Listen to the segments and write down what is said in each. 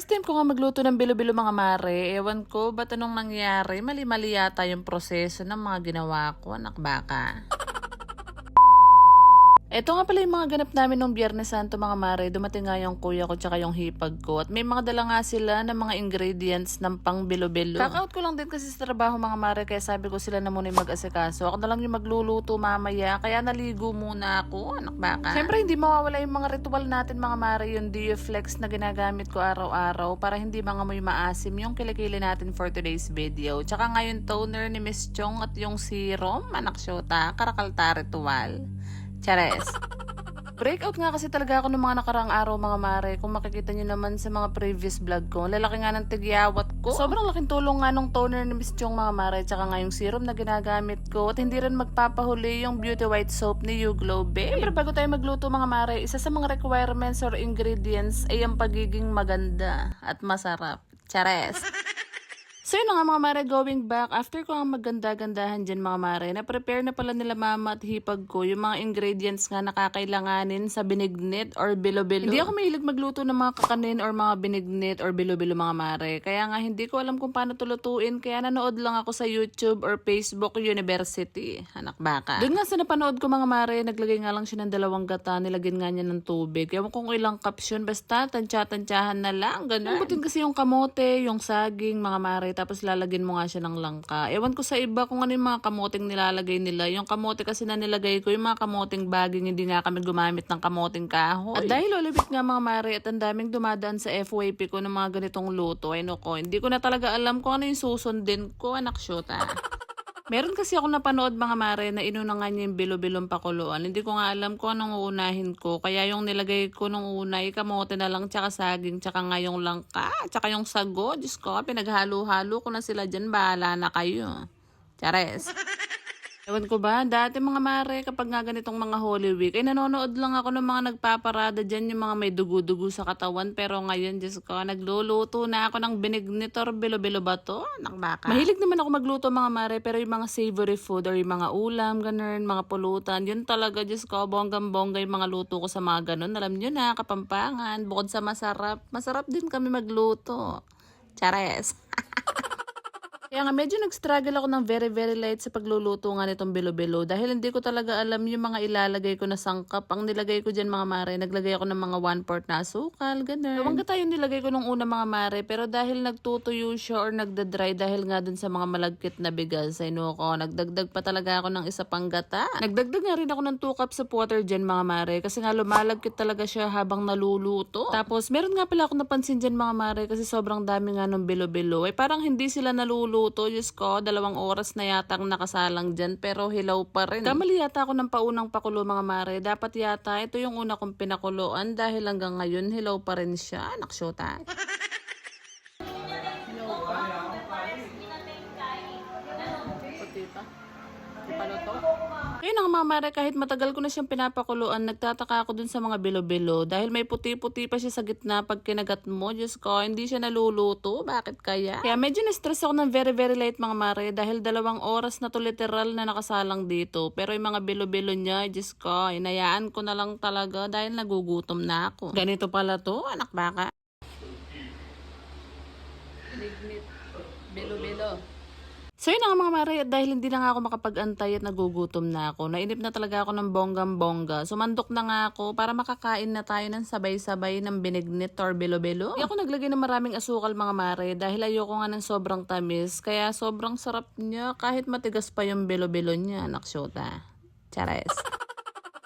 First time ko nga magluto ng bilo-bilo mga mare. Ewan ko, ba't anong nangyari? Mali-mali yata yung proseso ng mga ginawa ko, anak baka. Ito nga pala yung mga ganap namin nung Biyernes Santo mga mare. Dumating nga yung kuya ko tsaka yung hipag ko. At may mga dala nga sila ng mga ingredients ng pang bilo-bilo. Kakaut ko lang din kasi sa trabaho mga mare. Kaya sabi ko sila na muna yung mag-asikaso. Ako na lang yung magluluto mamaya. Kaya naligo muna ako, anak baka. Siyempre hindi mawawala yung mga ritual natin mga mare. Yung Dioflex na ginagamit ko araw-araw. Para hindi mga may maasim yung kilikili natin for today's video. Tsaka nga yung toner ni Miss Chong at yung serum, anak syota, karakalta ritual. Chares. Breakout nga kasi talaga ako ng mga nakaraang araw mga mare. Kung makikita nyo naman sa mga previous vlog ko, lalaki nga ng tigyawat ko. Sobrang laking tulong nga nung toner ni Miss Chong mga mare. Tsaka nga yung serum na ginagamit ko. At hindi rin magpapahuli yung Beauty White Soap ni You Glow Babe. Siyempre bago tayo magluto mga mare, isa sa mga requirements or ingredients ay ang pagiging maganda at masarap. Chares. So yun na nga mga mare, going back, after ko nga maganda-gandahan dyan mga mare, na-prepare na pala nila mama at hipag ko yung mga ingredients nga nakakailanganin sa binignit or bilo-bilo. Hindi ako mahilig magluto ng mga kakanin or mga binignit or bilo-bilo mga mare. Kaya nga hindi ko alam kung paano tulutuin, kaya nanood lang ako sa YouTube or Facebook University. Anak baka. Doon nga sa napanood ko mga mare, naglagay nga lang siya ng 2 gata, nilagyan nga niya ng tubig. Ewan kung ilang cups yun, basta tansya-tansyahan na lang, ganun. Umputin kasi yung kamote, yung saging mga mare, tapos lalagyan mo nga siya ng langka. Ewan ko sa iba kung ano yung mga kamoting nilalagay nila. Yung kamote kasi na nilagay ko, yung mga kamoting baging, hindi nga kami gumamit ng kamoting kahoy. At dahil olibit nga mga mare at ang daming dumadaan sa FYP ko ng mga ganitong luto, ay nako, hindi ko na talaga alam kung ano yung susundin ko, anak syota. Meron kasi ako napanood mga mare na inuna nga niya yung bilo-bilong pakuluan. Hindi ko nga alam kung anong uunahin ko. Kaya yung nilagay ko nung una, kamote na lang, tsaka saging, tsaka nga yung langka, tsaka yung sago. Diyos ko, pinaghalo-halo ko na sila dyan. Bahala na kayo. Chares. Ewan ko ba, dati mga mare, kapag nga ganitong mga Holy Week, ay nanonood lang ako ng mga nagpaparada dyan, yung mga may dugo-dugo sa katawan. Pero ngayon, Diyos ko, nagluluto na ako ng binignit or bilo-bilo ba to? Nakbaka. Mahilig naman ako magluto mga mare, pero yung mga savory food or yung mga ulam, ganun, mga pulutan, yun talaga, Diyos ko, bonggang-bongga yung mga luto ko sa mga ganun. Alam nyo na, Kapampangan, bukod sa masarap, masarap din kami magluto. Chares. Kaya nga medyo nag-struggle ako ng very light sa pagluluto nga nitong bilo-bilo dahil hindi ko talaga alam yung mga ilalagay ko na sangkap. Ang nilagay ko dyan mga mare, naglagay ako ng mga 1/4 na asukal, ganun. Huwag ka tayo nilagay ko nung una mga mare, pero dahil nagtutuyo siya or nagda-dry dahil nga dun sa mga malagkit na bigas, ay no ko, nagdagdag pa talaga ako ng isa pang gata. Nagdagdag nga rin ako ng 2 cups of water dyan mga mare kasi nga lumalagkit talaga siya habang naluluto. Tapos meron nga pala ako napansin dyan mga mare kasi sobrang dami nga ng bilo-bilo. Ay parang hindi sila naluluto. Diyos ko, 2 oras na yatang nakasalang dyan pero hilaw pa rin. Kamali yata ako ng paunang pakulo mga mare. Dapat yata ito yung una kong pinakuluan dahil hanggang ngayon hilaw pa rin siya. Naksyota. Hilaw pa? Puti pa? Di pa luto? Ayun nga mga mare, kahit matagal ko na siyang pinapakuluan, nagtataka ako dun sa mga bilo-bilo. Dahil may puti-puti pa siya sa gitna pag kinagat mo. Diyos ko, hindi siya naluluto. Bakit kaya? Kaya medyo na-stress ako ng very late mga mare. Dahil 2 oras na to literal na nakasalang dito. Pero yung mga bilo-bilo niya, Diyos ko, inayaan ko na lang talaga dahil nagugutom na ako. Ganito pala to, anak baka. Lignit. Bilo-bilo. So yun nga mga mare, at dahil hindi na nga ako makapag-antay at nagugutom na ako, nainip na talaga ako ng bonggam-bongga. Sumandok na nga ako para makakain na tayo ng sabay-sabay ng binignit or bilo-bilo. Hindi ako naglagay ng maraming asukal mga mare dahil ayoko nga ng sobrang tamis. Kaya sobrang sarap niya kahit matigas pa yung bilo-bilo niya, naksyota. Chares.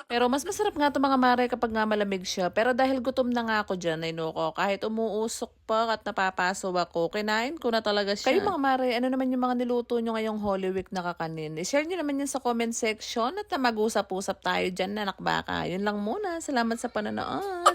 Pero mas masarap nga ito mga mare kapag nga malamig siya. Pero dahil gutom na nga ako dyan, ay nuko, kahit umuusok pa at napapaso ako, kinain ko na talaga siya. Kayo mga mare, ano naman yung mga niluto nyo ngayong Holy Week na kakanin? I-share nyo naman yun sa comment section at mag-usap-usap tayo dyan na nakbaka. Yun lang muna. Salamat sa panonood.